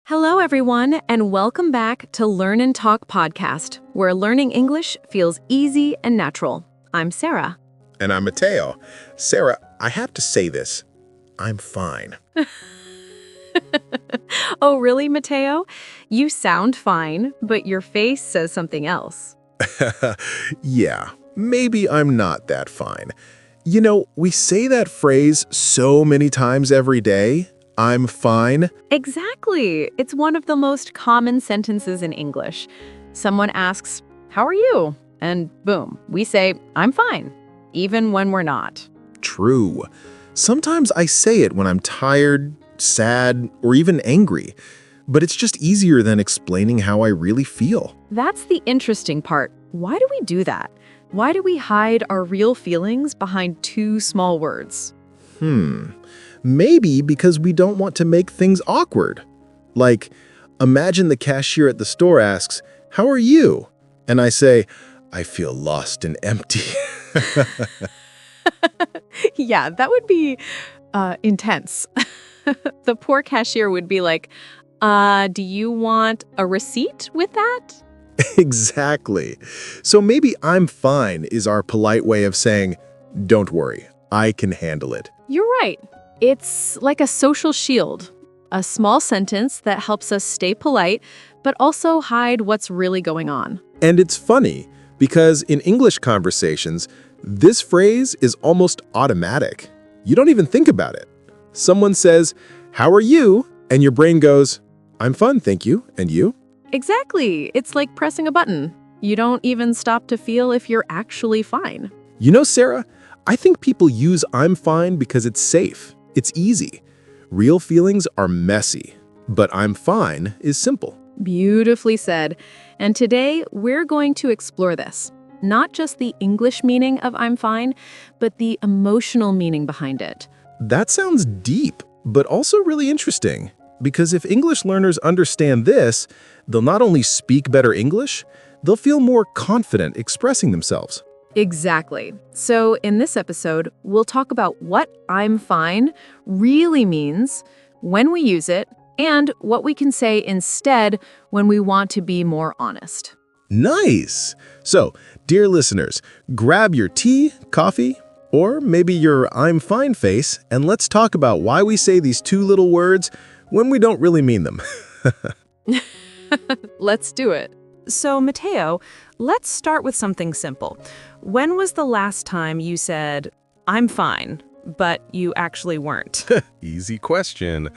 Hello, everyone, and welcome back to Learn and Talk podcast, where learning English feels easy and natural. I'm Sarah. And I'm Mateo. Sarah, I have to say this. I'm fine. Oh, really, Mateo? You sound fine, but your face says something else. Yeah, maybe I'm not that fine. You know, we say that phrase so many times every day. I'm fine. Exactly. It's one of the most common sentences in English. Someone asks, "How are you?" And boom, we say, "I'm fine," even when we're not. True. Sometimes I say it when I'm tired, sad, or even angry. But it's just easier than explaining how I really feel. That's the interesting part. Why do we do that? Why do we hide our real feelings behind two small words? Maybe because we don't want to make things awkward. Like, imagine the cashier at the store asks, "How are you?" And I say, "I feel lost and empty." Yeah, that would be intense. The poor cashier would be like, do you want a receipt with that? Exactly. So maybe "I'm fine" is our polite way of saying, "Don't worry, I can handle it." You're right. It's like a social shield, a small sentence that helps us stay polite, but also hide what's really going on. And it's funny, because in English conversations, this phrase is almost automatic. You don't even think about it. Someone says, "How are you?" And your brain goes, "I'm fine, thank you. And you?" Exactly. It's like pressing a button. You don't even stop to feel if you're actually fine. You know, Sarah, I think people use "I'm fine" because it's safe. It's easy. Real feelings are messy, but "I'm fine" is simple. Beautifully said. And today, we're going to explore this. Not just the English meaning of "I'm fine," but the emotional meaning behind it. That sounds deep, but also really interesting. Because if English learners understand this, they'll not only speak better English, they'll feel more confident expressing themselves. Exactly. So in this episode, we'll talk about what "I'm fine" really means, when we use it, and what we can say instead when we want to be more honest. Nice! So, dear listeners, grab your tea, coffee, or maybe your "I'm fine" face, and let's talk about why we say these two little words when we don't really mean them. Let's do it. So, Mateo, let's start with something simple. When was the last time you said, "I'm fine," but you actually weren't? Easy question.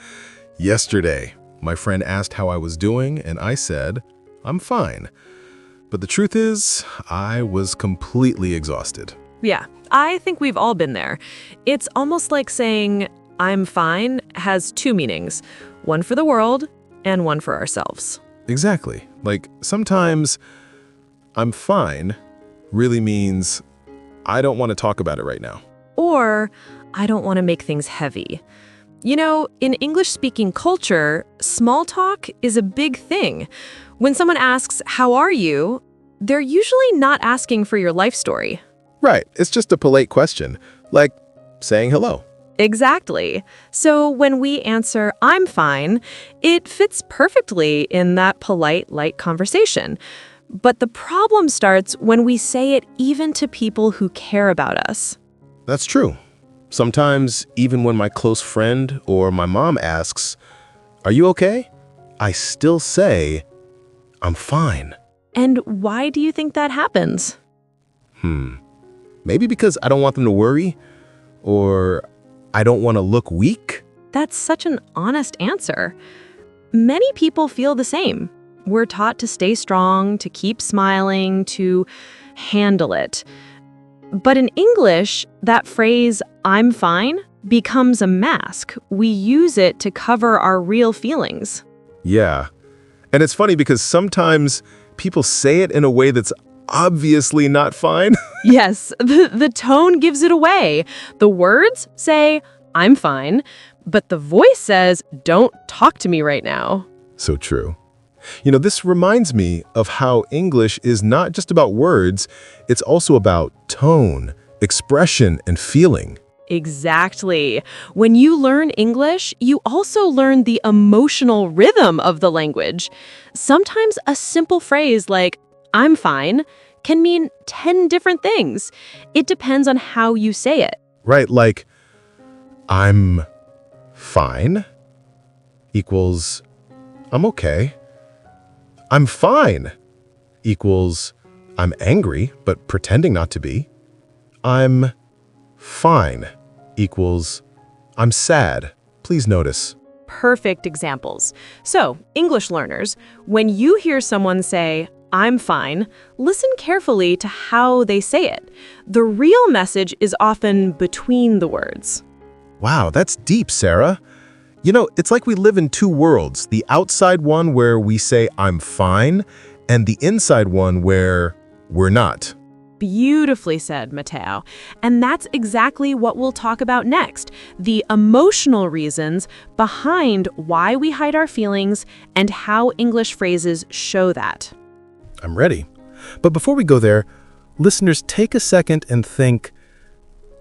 Yesterday, my friend asked how I was doing, and I said, "I'm fine." But the truth is, I was completely exhausted. Yeah, I think we've all been there. It's almost like saying, "I'm fine" has two meanings, one for the world and one for ourselves. Exactly. Like, sometimes "I'm fine" really means I don't want to talk about it right now. Or, I don't want to make things heavy. You know, in English-speaking culture, small talk is a big thing. When someone asks, "How are you?" they're usually not asking for your life story. Right. It's just a polite question, like saying hello. Exactly. So when we answer, "I'm fine," it fits perfectly in that polite, light conversation. But the problem starts when we say it even to people who care about us. That's true. Sometimes, even when my close friend or my mom asks, "Are you okay?" I still say, "I'm fine." And why do you think that happens? Maybe because I don't want them to worry, or I don't want to look weak. That's such an honest answer. Many people feel the same. We're taught to stay strong, to keep smiling, to handle it. But in English, that phrase, "I'm fine," becomes a mask. We use it to cover our real feelings. Yeah. And it's funny because sometimes people say it in a way that's obviously not fine. Yes, the tone gives it away. The words say, "I'm fine," but the voice says, "Don't talk to me right now." So true. You know, this reminds me of how English is not just about words, it's also about tone, expression, and feeling. Exactly. When you learn English, you also learn the emotional rhythm of the language. Sometimes a simple phrase like, I'm fine, can mean 10 different things. It depends on how you say it. Right, like, I'm fine equals, I'm okay. I'm fine equals, I'm angry, but pretending not to be. I'm fine equals, I'm sad. Please notice. Perfect examples. So, English learners, when you hear someone say, I'm fine, listen carefully to how they say it. The real message is often between the words. Wow, that's deep, Sarah. You know, it's like we live in two worlds, the outside one where we say, I'm fine, and the inside one where we're not. Beautifully said, Mateo. And that's exactly what we'll talk about next, the emotional reasons behind why we hide our feelings and how English phrases show that. I'm ready. But before we go there, listeners, take a second and think,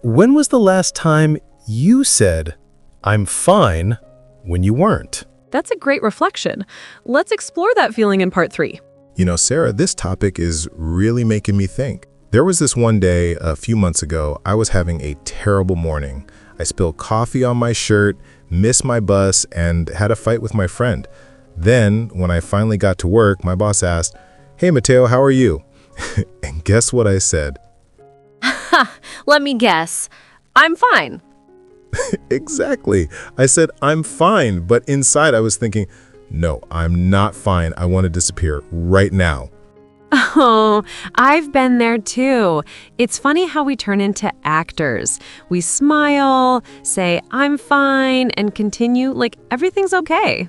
when was the last time you said, I'm fine, when you weren't? That's a great reflection. Let's explore that feeling in part 3. You know, Sarah, this topic is really making me think. There was this one day a few months ago, I was having a terrible morning. I spilled coffee on my shirt, missed my bus, and had a fight with my friend. Then, when I finally got to work, my boss asked, "Hey, Mateo, how are you?" And guess what I said? Let me guess. I'm fine. Exactly. I said, I'm fine, but inside I was thinking, no, I'm not fine. I want to disappear right now. Oh, I've been there too. It's funny how we turn into actors. We smile, say, I'm fine, and continue like everything's okay.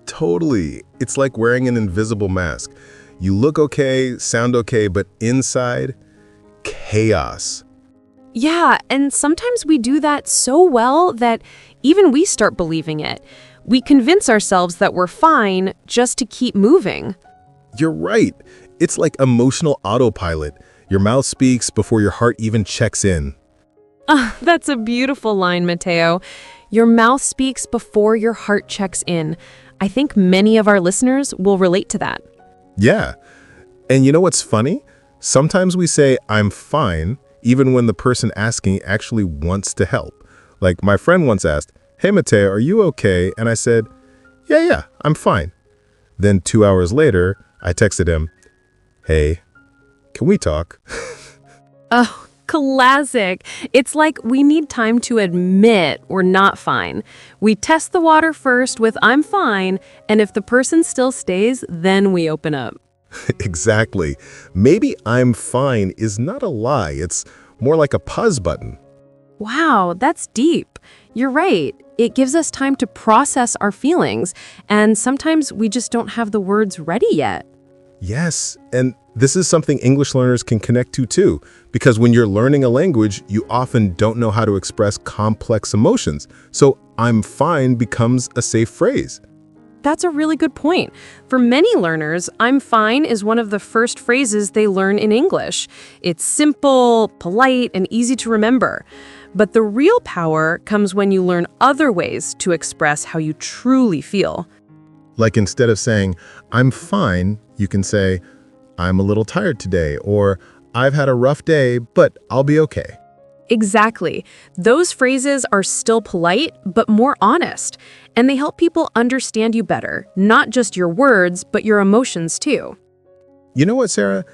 Totally. It's like wearing an invisible mask. You look okay, sound okay, but inside, chaos. Yeah, and sometimes we do that so well that even we start believing it. We convince ourselves that we're fine just to keep moving. You're right. It's like emotional autopilot. Your mouth speaks before your heart even checks in. That's a beautiful line, Mateo. Your mouth speaks before your heart checks in. I think many of our listeners will relate to that. Yeah. And you know what's funny? Sometimes we say, I'm fine, even when the person asking actually wants to help. Like my friend once asked, "Hey, Mateo, are you okay?" And I said, yeah, I'm fine. Then 2 hours later, I texted him, "Hey, can we talk?" Oh, classic. It's like we need time to admit we're not fine. We test the water first with I'm fine, and if the person still stays, then we open up. Exactly. Maybe I'm fine is not a lie. It's more like a pause button. Wow, that's deep. You're right. It gives us time to process our feelings, and sometimes we just don't have the words ready yet. Yes, and this is something English learners can connect to too, because when you're learning a language, you often don't know how to express complex emotions. So I'm fine becomes a safe phrase. That's a really good point. For many learners, I'm fine is one of the first phrases they learn in English. It's simple, polite, and easy to remember. But the real power comes when you learn other ways to express how you truly feel. Like instead of saying, I'm fine, you can say, I'm a little tired today, or I've had a rough day, but I'll be okay. Exactly. Those phrases are still polite, but more honest, and they help people understand you better, not just your words, but your emotions too. You know what, Sarah?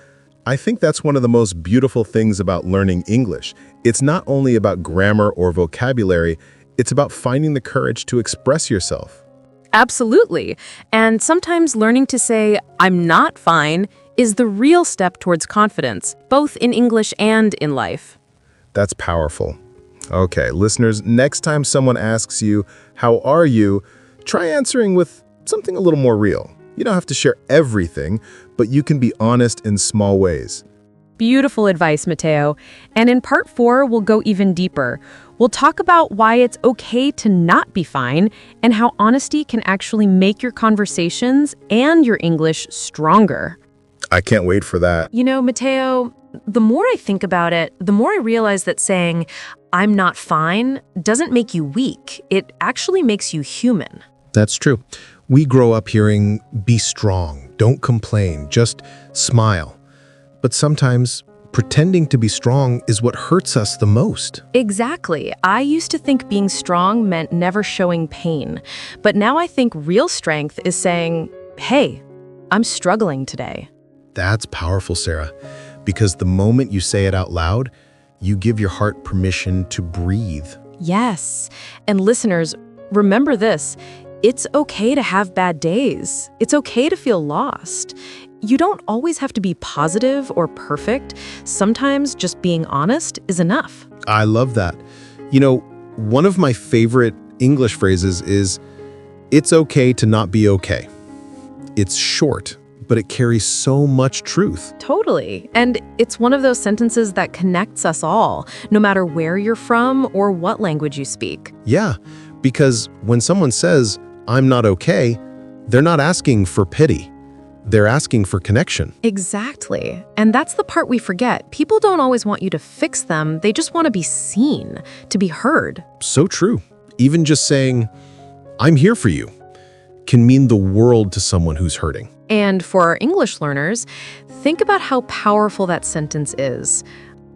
I think that's one of the most beautiful things about learning English. It's not only about grammar or vocabulary, it's about finding the courage to express yourself. Absolutely. And sometimes learning to say, I'm not fine, is the real step towards confidence, both in English and in life. That's powerful. Okay, listeners, next time someone asks you, how are you? Try answering with something a little more real. You don't have to share everything, but you can be honest in small ways. Beautiful advice, Mateo. And in part 4, we'll go even deeper. We'll talk about why it's okay to not be fine and how honesty can actually make your conversations and your English stronger. I can't wait for that. You know, Mateo, the more I think about it, the more I realize that saying, I'm not fine doesn't make you weak. It actually makes you human. That's true. We grow up hearing, be strong, don't complain, just smile. But sometimes pretending to be strong is what hurts us the most. Exactly. I used to think being strong meant never showing pain. But now I think real strength is saying, hey, I'm struggling today. That's powerful, Sarah, because the moment you say it out loud, you give your heart permission to breathe. Yes. And listeners, remember this. It's okay to have bad days. It's okay to feel lost. You don't always have to be positive or perfect. Sometimes just being honest is enough. I love that. You know, one of my favorite English phrases is, it's okay to not be okay. It's short, but it carries so much truth. Totally. And it's one of those sentences that connects us all, no matter where you're from or what language you speak. Yeah, because when someone says, I'm not okay, they're not asking for pity. They're asking for connection. Exactly. And that's the part we forget. People don't always want you to fix them. They just want to be seen, to be heard. So true. Even just saying, I'm here for you, can mean the world to someone who's hurting. And for our English learners, think about how powerful that sentence is.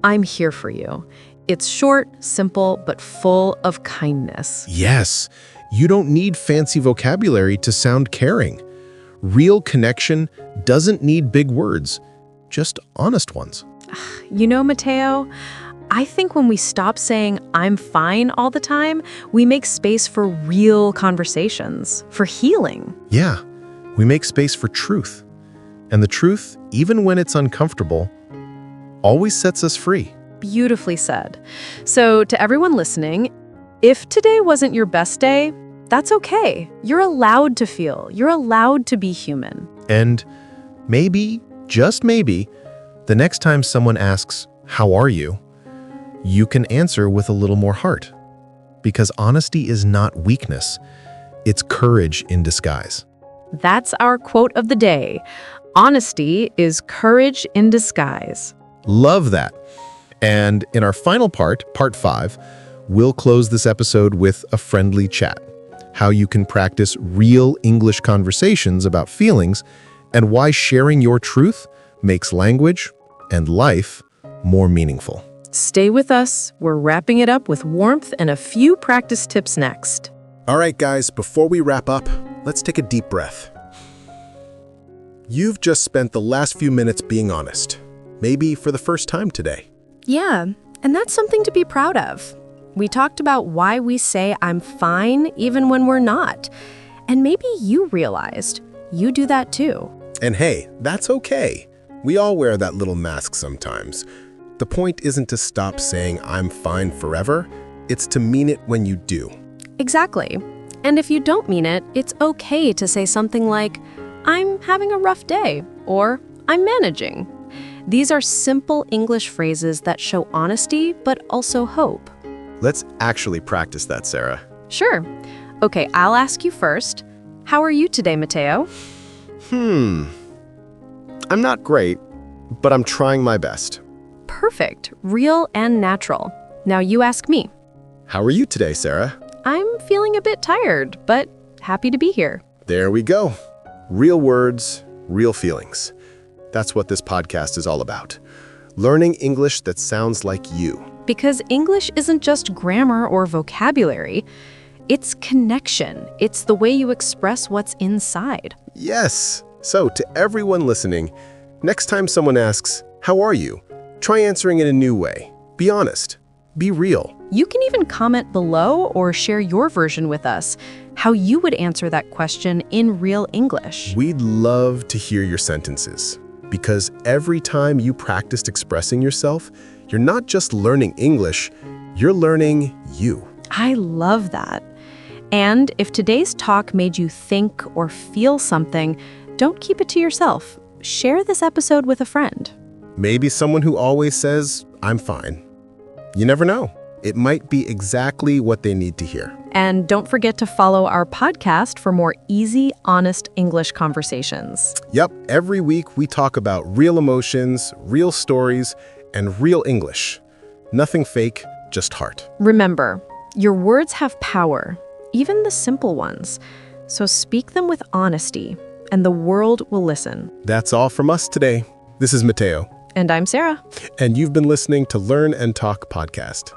I'm here for you. It's short, simple, but full of kindness. Yes, you don't need fancy vocabulary to sound caring. Real connection doesn't need big words, just honest ones. You know, Mateo, I think when we stop saying, I'm fine all the time, we make space for real conversations, for healing. Yeah, we make space for truth. And the truth, even when it's uncomfortable, always sets us free. Beautifully said. So to everyone listening, if today wasn't your best day, that's okay. You're allowed to feel. You're allowed to be human. And maybe, just maybe, the next time someone asks, how are you? You can answer with a little more heart. Because honesty is not weakness. It's courage in disguise. That's our quote of the day. Honesty is courage in disguise. Love that. And in our final part, part 5, we'll close this episode with a friendly chat. How you can practice real English conversations about feelings and why sharing your truth makes language and life more meaningful. Stay with us. We're wrapping it up with warmth and a few practice tips next. All right, guys, before we wrap up, let's take a deep breath. You've just spent the last few minutes being honest, maybe for the first time today. Yeah, and that's something to be proud of. We talked about why we say I'm fine even when we're not. And maybe you realized you do that too. And hey, that's okay. We all wear that little mask sometimes. The point isn't to stop saying I'm fine forever. It's to mean it when you do. Exactly. And if you don't mean it, it's okay to say something like, I'm having a rough day, or I'm managing. These are simple English phrases that show honesty, but also hope. Let's actually practice that, Sarah. Sure. Okay, I'll ask you first. How are you today, Mateo? I'm not great, but I'm trying my best. Perfect. Real and natural. Now you ask me. How are you today, Sarah? I'm feeling a bit tired, but happy to be here. There we go. Real words, real feelings. That's what this podcast is all about. Learning English that sounds like you. Because English isn't just grammar or vocabulary. It's connection. It's the way you express what's inside. Yes. So to everyone listening, next time someone asks, how are you? Try answering in a new way. Be honest. Be real. You can even comment below or share your version with us, how you would answer that question in real English. We'd love to hear your sentences, because every time you practiced expressing yourself, you're not just learning English, you're learning you. I love that. And if today's talk made you think or feel something, don't keep it to yourself. Share this episode with a friend. Maybe someone who always says, I'm fine. You never know. It might be exactly what they need to hear. And don't forget to follow our podcast for more easy, honest English conversations. Yep, every week we talk about real emotions, real stories, and real English. Nothing fake, just heart. Remember, your words have power, even the simple ones. So speak them with honesty, and the world will listen. That's all from us today. This is Mateo. And I'm Sarah. And you've been listening to Learn and Talk podcast.